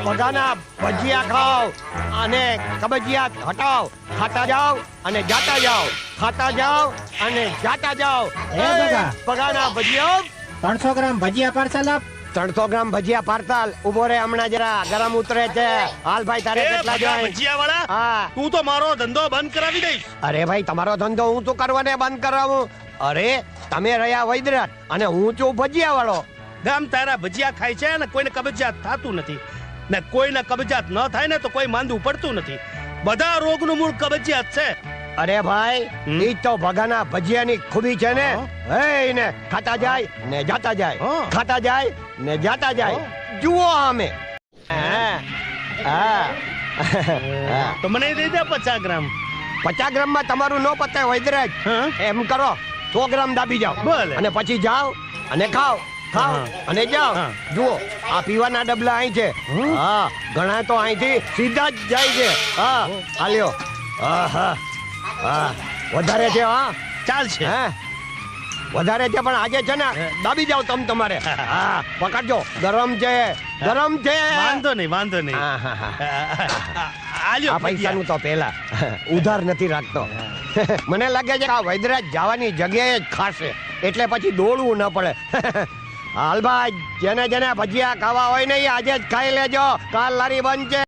બધાના ભજીયા ખાઓ અને કબજિયાત હટાવ. ખાતા જાઓ અને જાતા જાઓ, ખાતા જાઓ અને જાતા જાઓ. એ બગા. બગાના ભજીયા 300 ગ્રામ ભજીયા પાર્સલ આપ. 300 ગ્રામ ભજીયા પાર્સલ. ઉભો રે, હમણાં જરા ગરમ ઉતરે છે. હાલ ભાઈ, તારે કેટલા જોઈએ? ભજીયા વાળા, હા. તું તો મારો ધંધો બંધ કરાવી દઈશ. અરે ભાઈ, તમારો ધંધો હું તો કરવાને બંધ કરાવું? અરે તમે રહ્યા વૈદ્યનાથ અને હું છું ભજીયા વાળો. ગામ તારા ભજીયા ખાય છે ને કોઈને કબજિયાત થતું નથી, ને કોઈને કબજિયાત ન થાય ને તો કોઈ માંદું પડતું નથી. બધા રોગનું મૂળ કબજિયાત છે. અરે ભાઈ, ઈ તો ભગાના ભજીયાની ખૂબી છે ને. હે ને ખાતા જાય ને જાતા જાય, હા. ખાતા જાય ને જાતા જાય. જુઓ અમે. હા હા હા. તો મને દઈ દે 50 ગ્રામ. 50 ગ્રામમાં તમારું નો પતે વૈદ્યરાજ. હા. એમ કરો, 100 ગ્રામ દાબી જાઓ ભલે. અને પછી જાઓ અને ખાઓ, ખાઓ હા. અને જાઓ. હા. જુઓ, આ પીવાના ડબલા અહીં છે. હા, ઘણા તો અહીંથી સીધા જ જાય છે. હા, આલ્યો. હા હા હા, વધારે છે. હા ચાલશે. હે, વધારે છે પણ આજે છે ને દાબી જાઓ તમારે. હા, પકડજો. ગરમ છે, ગરમ છે. વાંધો નહીં, વાંધો નહીં. હા હા હા. આલ્યો આ પૈસાનું તો પેલા ઉધાર નથી રાખતો. મને લાગે છે કે આ વૈદ્યરાજ જવાની જગ્યાએ જ ખાશે, એટલે પછી દોડવું ન પડે. હાલ ભાઈ, જેને જેને ભજીયા ખાવા હોય ને એ આજે જ ખાઈ લેજો. કાલ લારી બંધ છે.